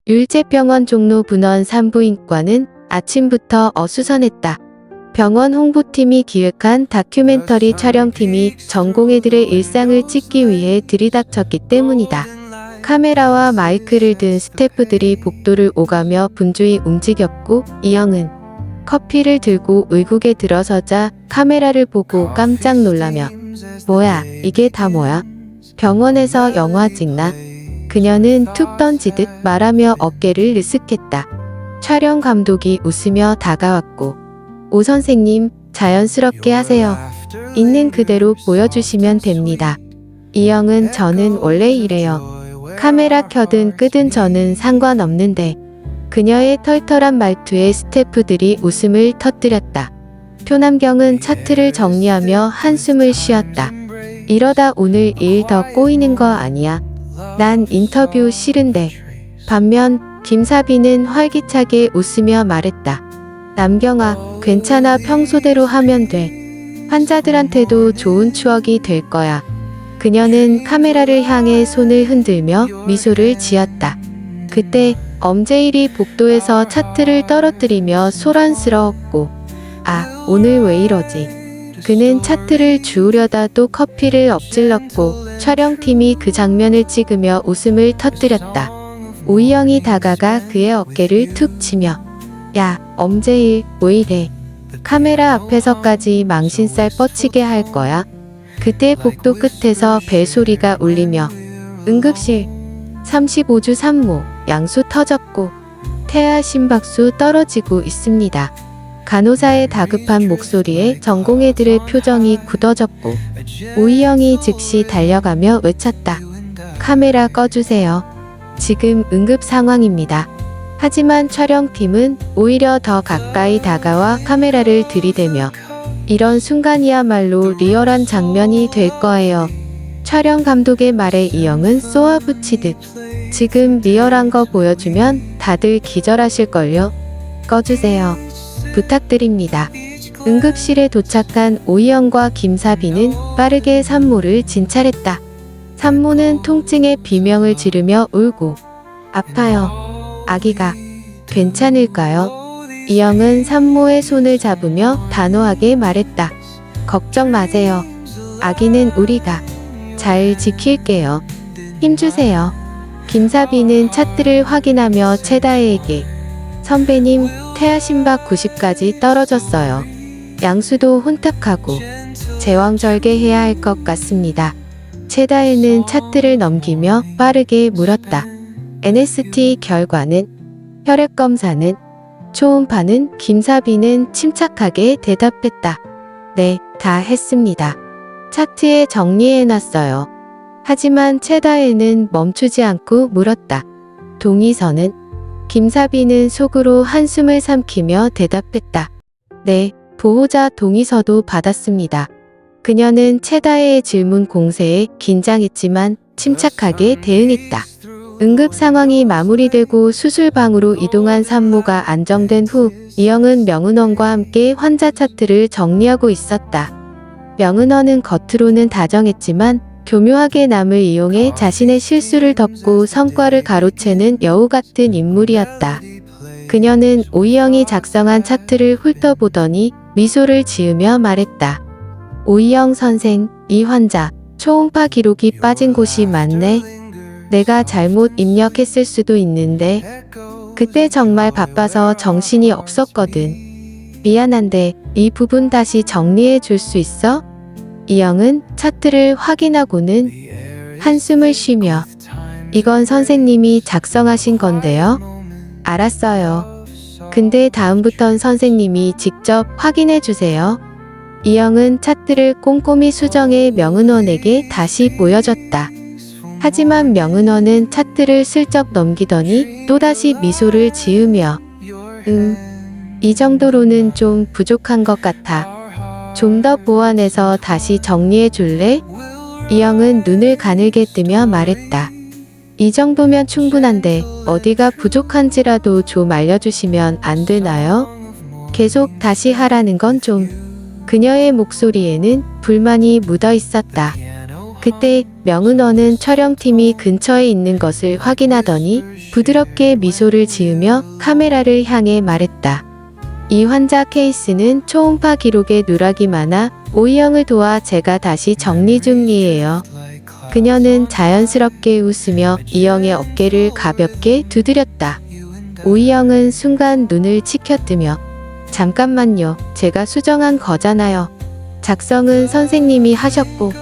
율제병원 종로 분원 산부인과는 아침부터 어수선했다. 병원 홍보팀이 기획한 다큐멘터리 촬영팀이 전공의들의 일상을 찍기 위해 들이닥쳤기 때문이다. 카메라와 마이크를 든 스태프들이 복도를 오가며 분주히 움직였고 이영은 커피를 들고 의국에 들어서자 카메라를 보고 깜짝 놀라며 뭐야 이게 다 뭐야? 병원에서 영화 찍나? 그녀는 툭 던지듯 말하며 어깨를 으쓱했다. 촬영 감독이 웃으며 다가왔고 오 선생님 자연스럽게 하세요. 있는 그대로 보여주시면 됩니다. 이영은 저는 원래 이래요. 카메라 켜든 끄든 저는 상관없는데 그녀의 털털한 말투에 스태프들이 웃음을 터뜨렸다. 표남경은 차트를 정리하며 한숨을 쉬었다. 이러다 오늘 일 더 꼬이는 거 아니야? 난 인터뷰 싫은데. 반면 김사비는 활기차게 웃으며 말했다. 남경아, 괜찮아. 평소대로 하면 돼. 환자들한테도 좋은 추억이 될 거야. 그녀는 카메라를 향해 손을 흔들며 미소를 지었다. 그때 엄재일이 복도에서 차트를 떨어뜨리며 소란스러웠고 아, 오늘 왜 이러지? 그는 차트를 주우려다 또 커피를 엎질렀고 촬영팀이 그 장면을 찍으며 웃음을 터뜨렸다. 오이영이 다가가 그의 어깨를 툭 치며 야, 엄재일, 왜 이래? 카메라 앞에서까지 망신살 뻗치게 할 거야? 그때 복도 끝에서 벨소리가 울리며 응급실 35주 산모 양수 터졌고 태아 심박수 떨어지고 있습니다. 간호사의 다급한 목소리에 전공의들의 표정이 굳어졌고 오이영이 즉시 달려가며 외쳤다. 카메라 꺼주세요. 지금 응급 상황입니다. 하지만 촬영팀은 오히려 더 가까이 다가와 카메라를 들이대며 이런 순간이야말로 리얼한 장면이 될 거예요. 촬영 감독의 말에 이영은 쏘아붙이듯 지금 리얼한 거 보여주면 다들 기절하실걸요. 꺼주세요. 부탁드립니다. 응급실에 도착한 오이영과 김사비는 빠르게 산모를 진찰했다. 산모는 통증에 비명을 지르며 울고 아파요. 아기가 괜찮을까요? 이영은 산모의 손을 잡으며 단호하게 말했다. 걱정 마세요. 아기는 우리가 잘 지킬게요. 힘주세요. 김사비는 차트를 확인하며 최다혜에게 선배님, 태아 심박 90까지 떨어졌어요. 양수도 혼탁하고 제왕절개해야 할 것 같습니다. 최다혜는 차트를 넘기며 빠르게 물었다. NST 결과는? 혈액검사는? 초음파는? 김사비는 침착하게 대답했다. 네, 다 했습니다. 차트에 정리해놨어요. 하지만 최다혜는 멈추지 않고 물었다. 동의서는? 김사비는 속으로 한숨을 삼키며 대답했다. 네, 보호자 동의서도 받았습니다. 그녀는 최다혜의 질문 공세에 긴장했지만 침착하게 대응했다. 응급 상황이 마무리되고 수술방으로 이동한 산모가 안정된 후 이영은 명은원과 함께 환자 차트를 정리하고 있었다. 명은원은 겉으로는 다정했지만 교묘하게 남을 이용해 자신의 실수를 덮고 성과를 가로채는 여우 같은 인물이었다. 그녀는 오이영이 작성한 차트를 훑어보더니 미소를 지으며 말했다. 오이영 선생, 이 환자 초음파 기록이 빠진 곳이 많네. 내가 잘못 입력했을 수도 있는데 그때 정말 바빠서 정신이 없었거든. 미안한데 이 부분 다시 정리해 줄 수 있어? 이영은 차트를 확인하고는 한숨을 쉬며 이건 선생님이 작성하신 건데요. 알았어요. 근데 다음부턴 선생님이 직접 확인해 주세요. 이영은 차트를 꼼꼼히 수정해 명은원에게 다시 보여줬다. 하지만 명은원은 차트를 슬쩍 넘기더니 또다시 미소를 지으며 이 정도로는 좀 부족한 것 같아. 좀 더 보완해서 다시 정리해 줄래? 이영은 눈을 가늘게 뜨며 말했다. 이 정도면 충분한데 어디가 부족한지라도 좀 알려주시면 안 되나요? 계속 다시 하라는 건 좀. 그녀의 목소리에는 불만이 묻어 있었다. 그때 명은원은 촬영팀이 근처에 있는 것을 확인하더니 부드럽게 미소를 지으며 카메라를 향해 말했다. 이 환자 케이스는 초음파 기록에 누락이 많아 오이영을 도와 제가 다시 정리 중이에요. 그녀는 자연스럽게 웃으며 이영의 어깨를 가볍게 두드렸다. 오이영은 순간 눈을 치켜뜨며 잠깐만요. 제가 수정한 거잖아요. 작성은 선생님이 하셨고.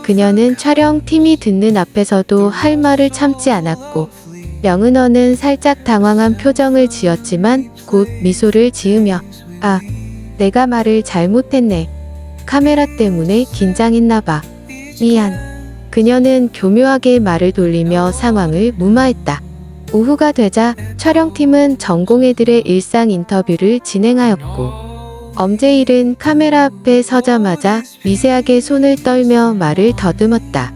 그녀는 촬영팀이 듣는 앞에서도 할 말을 참지 않았고 명은원은 살짝 당황한 표정을 지었지만 곧 미소를 지으며 아, 내가 말을 잘못했네. 카메라 때문에 긴장했나봐. 미안. 그녀는 교묘하게 말을 돌리며 상황을 무마했다. 오후가 되자 촬영팀은 전공애들의 일상 인터뷰를 진행하였고 엄재일은 카메라 앞에 서자마자 미세하게 손을 떨며 말을 더듬었다.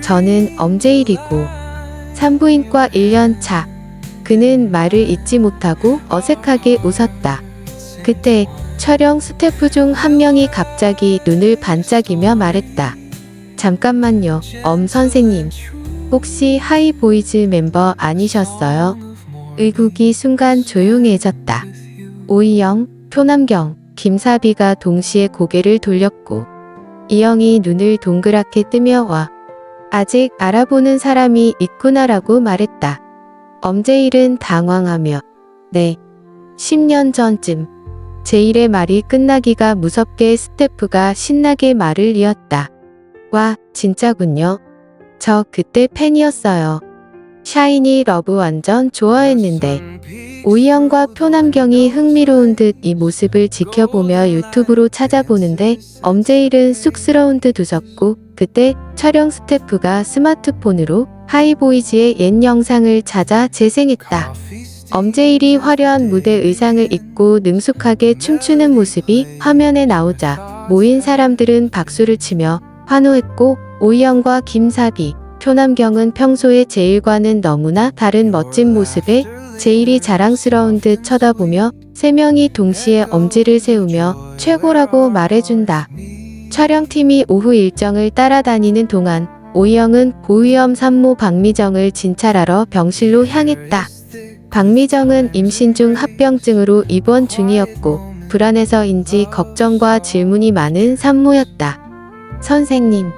저는 엄재일이고 산부인과 1년 차. 그는 말을 잇지 못하고 어색하게 웃었다. 그때 촬영 스태프 중 한 명이 갑자기 눈을 반짝이며 말했다. 잠깐만요, 엄 선생님. 혹시 하이보이즈 멤버 아니셨어요? 의국이 순간 조용해졌다. 오이영, 표남경, 김사비가 동시에 고개를 돌렸고 이영이 눈을 동그랗게 뜨며 와. 아직 알아보는 사람이 있구나라고 말했다. 엄재일은 당황하며 네, 10년 전쯤. 제일의 말이 끝나기가 무섭게 스태프가 신나게 말을 이었다. 와, 진짜군요. 저 그때 팬이었어요. 샤이니 러브 완전 좋아했는데. 오이영과 표남경이 흥미로운 듯 이 모습을 지켜보며 유튜브로 찾아보는데 엄재일은 쑥스러운 듯 웃었고 그때 촬영 스태프가 스마트폰으로 하이보이즈의 옛 영상을 찾아 재생했다. 엄재일이 화려한 무대 의상을 입고 능숙하게 춤추는 모습이 화면에 나오자 모인 사람들은 박수를 치며 환호했고 오이영과 김사비, 표남경은 평소에 제일과는 너무나 다른 멋진 모습에 제일이 자랑스러운 듯 쳐다보며 세 명이 동시에 엄지를 세우며 최고라고 말해준다. 촬영팀이 오후 일정을 따라다니는 동안 오이영은 고위험 산모 박미정을 진찰하러 병실로 향했다. 박미정은 임신 중 합병증으로 입원 중이었고 불안해서인지 걱정과 질문이 많은 산모였다. 선생님,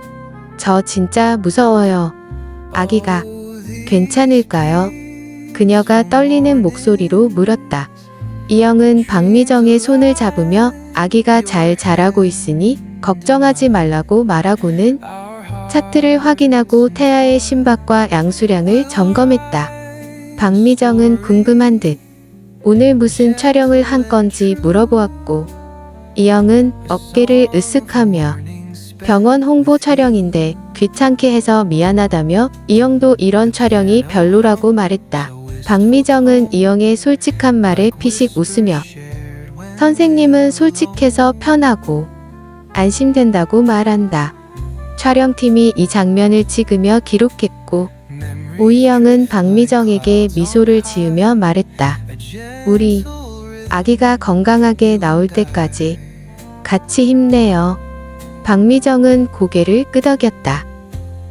저 진짜 무서워요. 아기가 괜찮을까요? 그녀가 떨리는 목소리로 물었다. 이영은 박미정의 손을 잡으며 아기가 잘 자라고 있으니 걱정하지 말라고 말하고는 차트를 확인하고 태아의 심박과 양수량을 점검했다. 박미정은 궁금한 듯 오늘 무슨 촬영을 한 건지 물어보았고 이영은 어깨를 으쓱하며 병원 홍보 촬영인데 귀찮게 해서 미안하다며 이영도 이런 촬영이 별로라고 말했다. 박미정은 이영의 솔직한 말에 피식 웃으며 선생님은 솔직해서 편하고 안심된다고 말한다. 촬영팀이 이 장면을 찍으며 기록했고 오이영은 박미정에게 미소를 지으며 말했다. 우리 아기가 건강하게 나올 때까지 같이 힘내요. 박미정은 고개를 끄덕였다.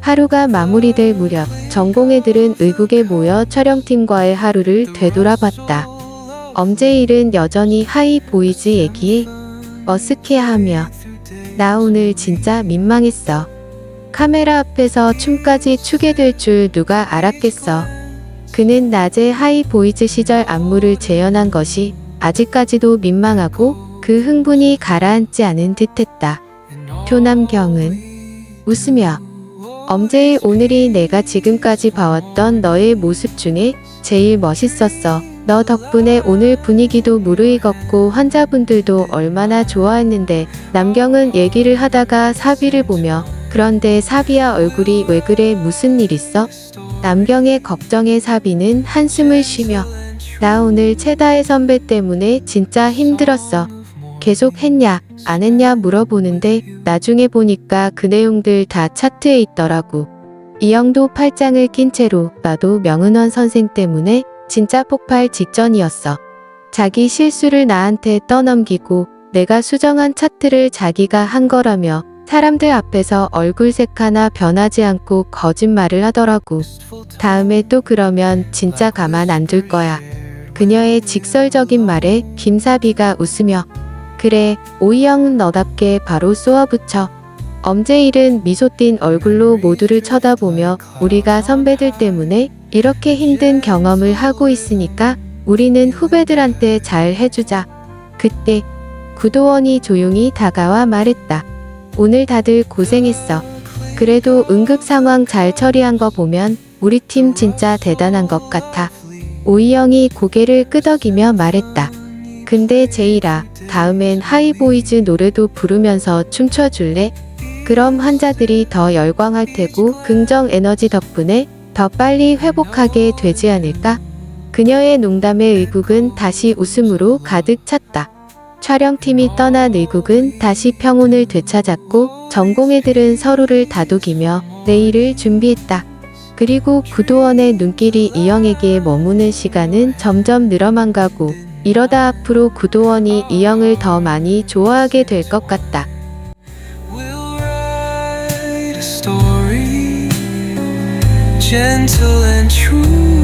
하루가 마무리될 무렵 전공애들은 의국에 모여 촬영팀과의 하루를 되돌아봤다. 엄재일은 여전히 하이보이즈 얘기에 어색해하며 나 오늘 진짜 민망했어. 카메라 앞에서 춤까지 추게 될 줄 누가 알았겠어. 그는 낮에 하이보이즈 시절 안무를 재현한 것이 아직까지도 민망하고 그 흥분이 가라앉지 않은 듯했다. 표남경은 웃으며 엄재일 오늘이 내가 지금까지 봐왔던 너의 모습 중에 제일 멋있었어. 너 덕분에 오늘 분위기도 무르익었고 환자분들도 얼마나 좋아했는데. 남경은 얘기를 하다가 사비를 보며 그런데 사비야 얼굴이 왜 그래 무슨 일 있어? 남경의 걱정에 사비는 한숨을 쉬며 나 오늘 최다혜 선배 때문에 진짜 힘들었어. 계속 했냐 안 했냐 물어보는데 나중에 보니까 그 내용들 다 차트에 있더라고. 이영도 팔짱을 낀 채로 나도 명은원 선생 때문에 진짜 폭발 직전이었어. 자기 실수를 나한테 떠넘기고 내가 수정한 차트를 자기가 한 거라며 사람들 앞에서 얼굴색 하나 변하지 않고 거짓말을 하더라고. 다음에 또 그러면 진짜 가만 안 둘 거야. 그녀의 직설적인 말에 김사비가 웃으며 그래, 오이영은 너답게 바로 쏘아붙여. 엄재일은 미소 띤 얼굴로 모두를 쳐다보며 우리가 선배들 때문에 이렇게 힘든 경험을 하고 있으니까 우리는 후배들한테 잘 해주자. 그때 구도원이 조용히 다가와 말했다. 오늘 다들 고생했어. 그래도 응급 상황 잘 처리한 거 보면 우리 팀 진짜 대단한 것 같아. 오이영이 고개를 끄덕이며 말했다. 근데 제이라, 다음엔 하이보이즈 노래도 부르면서 춤춰줄래? 그럼 환자들이 더 열광할 테고 긍정 에너지 덕분에 더 빨리 회복하게 되지 않을까? 그녀의 농담에 의국은 다시 웃음으로 가득 찼다. 촬영팀이 떠난 의국은 다시 평온을 되찾았고 전공애들은 서로를 다독이며 내일을 준비했다. 그리고 구도원의 눈길이 이영에게 머무는 시간은 점점 늘어만 가고 이러다 앞으로 구도원이 이영을 더 많이 좋아하게 될 것 같다. We'll write a story, gentle and true.